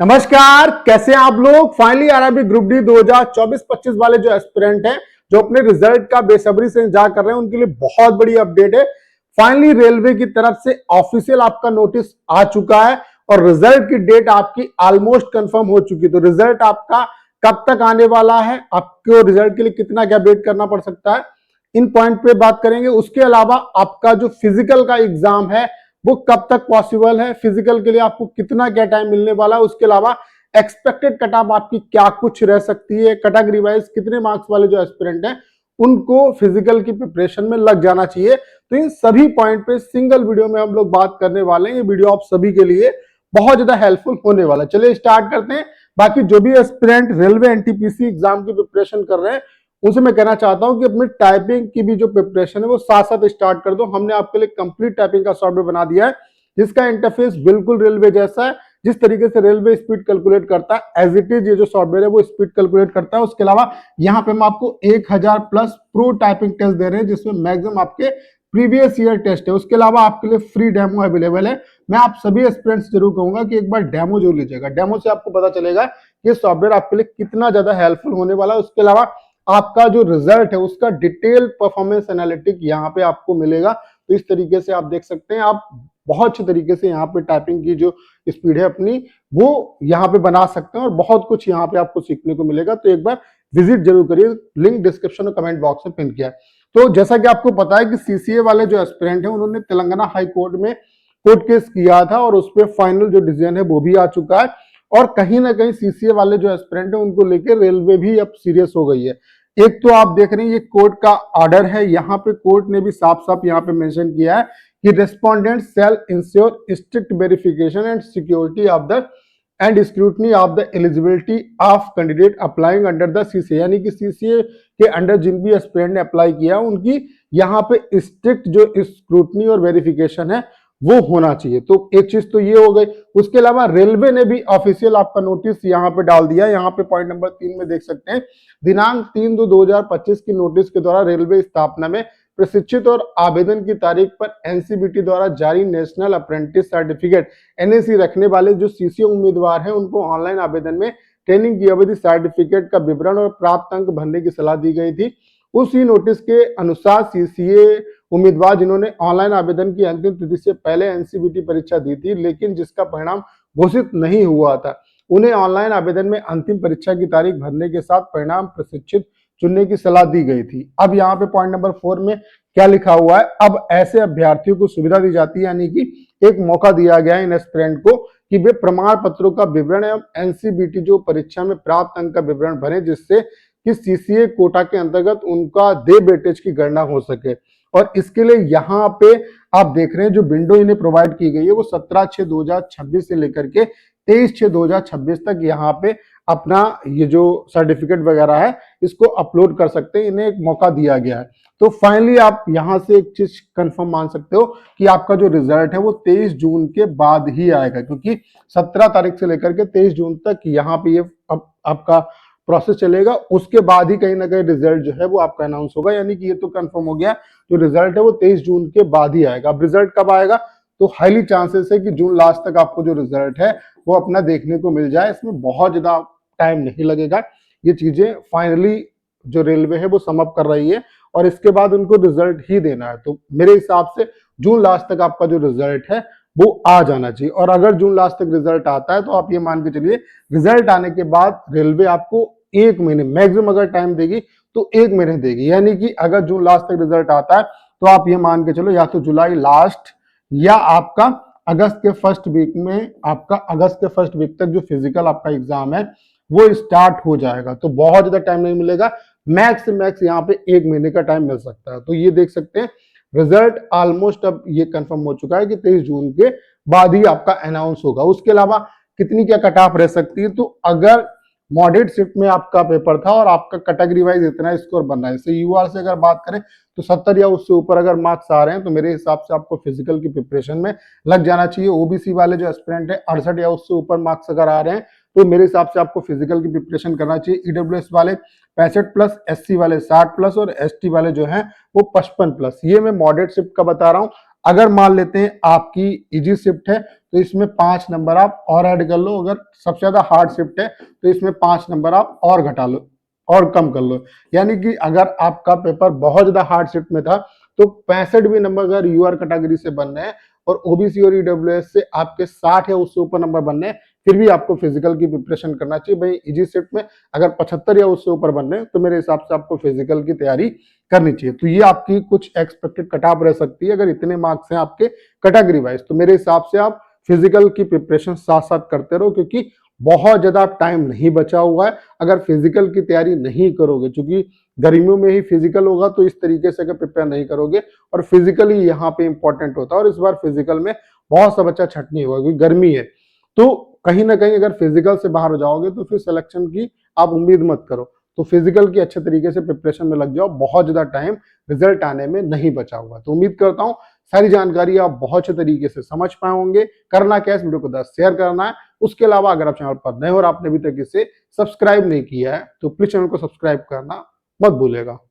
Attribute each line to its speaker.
Speaker 1: नमस्कार, कैसे हैं आप लोग। फाइनली आरआरबी ग्रुप डी 2024-25 वाले जो एस्पिरेंट हैं जो अपने रिजल्ट का बेसब्री से इंतजार कर रहे हैं उनके लिए बहुत बड़ी अपडेट है। फाइनली रेलवे की तरफ से ऑफिशियल आपका नोटिस आ चुका है और रिजल्ट की डेट आपकी ऑलमोस्ट कंफर्म हो चुकी है। तो रिजल्ट आपका कब तक आने वाला है, आपको रिजल्ट के लिए कितना क्या वेट करना पड़ सकता है, इन पॉइंट पे बात करेंगे। उसके अलावा आपका जो फिजिकल का एग्जाम है वो कब तक पॉसिबल है, फिजिकल के लिए आपको कितना क्या टाइम मिलने वाला है, उसके अलावा एक्सपेक्टेड कट ऑफ आपकी क्या कुछ रह सकती है, कैटेगरी वाइज कितने मार्क्स वाले जो एस्पिरेंट हैं उनको फिजिकल की प्रिपरेशन में लग जाना चाहिए। तो इन सभी पॉइंट पे सिंगल वीडियो में हम लोग बात करने वाले हैं। ये वीडियो आप सभी के लिए बहुत ज्यादा हेल्पफुल होने वाला है। चलिए स्टार्ट करते हैं। बाकी जो भी एस्पिरेंट रेलवे एनटीपीसी एग्जाम की प्रिपरेशन कर रहे हैं उनसे मैं कहना चाहता हूं कि अपनी टाइपिंग की भी जो प्रिपरेशन है वो साथ साथ स्टार्ट कर दो। हमने आपके लिए कंप्लीट टाइपिंग का सॉफ्टवेयर बना दिया है जिसका इंटरफेस बिल्कुल रेलवे जैसा है। जिस तरीके से रेलवे स्पीड कैलकुलेट करता है एज इट इज ये जो सॉफ्टवेयर है वो स्पीड कैलकुलेट करता है। उसके अलावा यहाँ पे हम आपको 1000 प्लस प्रो टाइपिंग टेस्ट दे रहे हैं जिसमें मैक्सिमम आपके प्रीवियस ईयर टेस्ट है। उसके अलावा आपके लिए फ्री डेमो अवेलेबल है। मैं आप सभी एस्पिरेंट्स जरूर कहूंगा कि एक बार डेमो जरूर लीजिएगा। डेमो से आपको पता चलेगा कि सॉफ्टवेयर आपके लिए कितना ज्यादा हेल्पफुल होने वाला है। उसके अलावा आपका जो रिजल्ट है उसका डिटेल परफॉर्मेंस एनालिटिक यहाँ पे आपको मिलेगा। तो इस तरीके से आप देख सकते हैं, आप बहुत अच्छे तरीके से यहाँ पे टाइपिंग की जो स्पीड है अपनी वो यहाँ पे बना सकते हैं और बहुत कुछ यहाँ पे आपको सीखने को मिलेगा। तो एक बार विजिट जरूर करिए, लिंक डिस्क्रिप्शन और कमेंट बॉक्स में पिन किया है। तो जैसा कि आपको पता है कि सीसीए वाले जो एस्पिरेंट है उन्होंने तेलंगाना हाई कोर्ट में कोर्ट केस किया था और उस पर फाइनल जो डिसीजन है वो भी आ चुका है। और कहीं ना कहीं सीसीए वाले जो एस्पिरेंट है उनको लेकर रेलवे भी अब सीरियस हो गई है। एक तो आप देख रहे हैं ये कोर्ट का ऑर्डर है, यहाँ पे कोर्ट ने भी साफ साफ यहाँ पे मेंशन किया है कि respondent shall ensure strict verification and security of the and scrutiny of the eligibility of candidate applying under the CCA. यानी कि सीसीए के अंडर जिन भी एस्पिरेंट ने अप्लाई किया उनकी यहाँ पे स्ट्रिक्ट जो स्क्रूटनी और वेरिफिकेशन है वो होना चाहिए। तो एक चीज तो ये हो गई। उसके अलावा रेलवे ने भी ऑफिशियल आपका नोटिस यहाँ पे डाल दिया। यहाँ पे पॉइंट नंबर 3 में देख सकते हैं, दिनांक 3/2/2025 की नोटिस के द्वारा रेलवे स्थापना में प्रशिक्षित और आवेदन की तारीख पर एनसीबीटी द्वारा जारी नेशनल अप्रेंटिस सर्टिफिकेट एनएसी रखने वाले जो सीसीए उम्मीदवार हैं उनको ऑनलाइन आवेदन में ट्रेनिंग की अवधि, सर्टिफिकेट का विवरण और प्राप्त अंक भरने की सलाह दी गई थी। उसी नोटिस के अनुसार सीसीए उम्मीदवार जिन्होंने ऑनलाइन आवेदन की अंतिम तिथि से पहले एनसीबीटी परीक्षा दी थी लेकिन जिसका परिणाम घोषित नहीं हुआ था, उन्हें ऑनलाइन आवेदन में अंतिम परीक्षा की तारीख भरने के साथ परिणाम प्रशिक्षित चुनने की सलाह दी गई थी। अब यहाँ पे पॉइंट नंबर 4 में क्या लिखा हुआ है, अब ऐसे अभ्यर्थियों को सुविधा दी जाती है, यानी कि एक मौका दिया गया है इन एस्पिरेंट को कि वे प्रमाण पत्रों का विवरण एवं एनसीबीटी जो परीक्षा में प्राप्त अंक का विवरण भरें जिससे कि सीसीए कोटा के अंतर्गत उनका दे वेटेज की गणना हो सके। और इसके लिए यहाँ पे आप देख रहे हैं जो विंडो इन्हें प्रोवाइड की गई है वो 17/6/2026 से लेकर के 23/6/2026 तक यहाँ पे अपना ये जो सर्टिफिकेट वगैरह है इसको अपलोड कर सकते हैं। इन्हें एक मौका दिया गया है। तो फाइनली आप यहाँ से एक चीज कंफर्म मान सकते हो कि आपका जो रिजल्ट है वो 23 जून के बाद ही आएगा, क्योंकि 17 तारीख से लेकर के 23 जून तक यहाँ पे ये आपका प्रोसेस चलेगा। उसके बाद ही कहीं ना कहीं रिजल्ट जो है वो आपका अनाउंस होगा। यानी कि ये तो कंफर्म हो गया जो रिजल्ट है वो 23 जून के बाद ही आएगा। अब रिजल्ट कब आएगा, तो हाईली चांसेस है कि जून लास्ट तक आपको जो रिजल्ट है वो अपना देखने को मिल जाए। इसमें बहुत ज्यादा टाइम नहीं लगेगा। ये चीजें फाइनली जो रेलवे है वो समअप कर रही है और इसके बाद उनको रिजल्ट ही देना है। तो मेरे हिसाब से जून लास्ट तक आपका जो रिजल्ट है वो आ जाना चाहिए। और अगर जून लास्ट तक रिजल्ट आता है तो आप ये मान के चलिए रिजल्ट आने के बाद रेलवे आपको 1 महीने मैक्सिमम अगर टाइम देगी तो 1 महीने देगी। यानी कि अगर जून लास्ट तक रिजल्ट आता है तो आप ये मान के चलो या तो जुलाई लास्ट या आपका अगस्त के फर्स्ट वीक में, आपका अगस्त के फर्स्ट वीक तक जो फिजिकल आपका एग्जाम है वो स्टार्ट हो जाएगा। तो बहुत ज्यादा टाइम नहीं मिलेगा, मैक्स से मैक्स यहाँ पे 1 महीने का टाइम मिल सकता है। तो ये देख सकते हैं रिजल्ट ऑलमोस्ट अब ये कंफर्म हो चुका है कि 23 जून के बाद ही आपका अनाउंस होगा। उसके अलावा कितनी क्या कट ऑफ रह सकती है, तो अगर मॉडरेट शिफ्ट में आपका पेपर था और आपका कैटेगरी वाइज इतना स्कोर बन रहा है, जैसे यूआर से अगर बात करें तो 70 या उससे ऊपर अगर मार्क्स आ रहे हैं तो मेरे हिसाब से आपको फिजिकल की प्रिपरेशन में लग जाना चाहिए। ओबीसी वाले जो एस्पिरेंट है 68 या उससे ऊपर मार्क्स अगर आ रहे हैं तो मेरे हिसाब से आपको फिजिकल की प्रिपरेशन करना चाहिए। ईडब्ल्यूएस वाले 65+, एससी वाले 60+ और एसटी वाले जो हैं वो 55+। ये मैं मॉडरेट शिफ्ट का बता रहा हूँ। अगर मान लेते हैं आपकी इजी शिफ्ट है तो इसमें 5 नंबर आप और ऐड कर लो, अगर सबसे ज्यादा हार्ड शिफ्ट है तो इसमें 5 नंबर आप और घटा लो और कम कर लो। यानी कि अगर आपका पेपर बहुत ज्यादा हार्ड शिफ्ट में था तो 65 भी नंबर अगर यूआर कैटेगरी से बन रहे हैं और ओबीसी और ईडब्ल्यूएस से आपके 60 या उससे ऊपर नंबर बनने हैं, फिर भी आपको फिजिकल की प्रिपरेशन करना चाहिए। भाई इजी शिफ्ट में अगर 75 या उससे ऊपर बनने हैं तो मेरे हिसाब से आपको फिजिकल की तैयारी करनी चाहिए। तो ये आपकी कुछ एक्सपेक्टेड कट ऑफ रह सकती है अगर इतने मार्क्स हैं आपके कैटेगरी वाइज। तो मेरे हिसाब से आप फिजिकल की प्रिपरेशन साथ साथ करते रहो, क्योंकि बहुत ज्यादा टाइम नहीं बचा हुआ है। अगर फिजिकल की तैयारी नहीं करोगे, क्योंकि गर्मियों में ही फिजिकल होगा, तो इस तरीके से अगर प्रिपेयर नहीं करोगे, और फिजिकली यहाँ पे इंपॉर्टेंट होता है, और इस बार फिजिकल में बहुत सा बच्चा छट नहीं होगा क्योंकि गर्मी है। तो कहीं ना कहीं अगर फिजिकल से बाहर हो जाओगे तो फिर सिलेक्शन की आप उम्मीद मत करो। तो फिजिकल की अच्छे तरीके से प्रिपरेशन में लग जाओ, बहुत ज्यादा टाइम रिजल्ट आने में नहीं बचा हुआ। तो उम्मीद करता हूँ सारी जानकारी आप बहुत अच्छे तरीके से समझ पाए होंगे। करना क्या है, इस वीडियो को 10 शेयर करना है। उसके अलावा अगर आप चैनल पर नए हो और आपने अभी तक इसे सब्सक्राइब नहीं किया है तो प्लीज चैनल को सब्सक्राइब करना मत भूलेगा।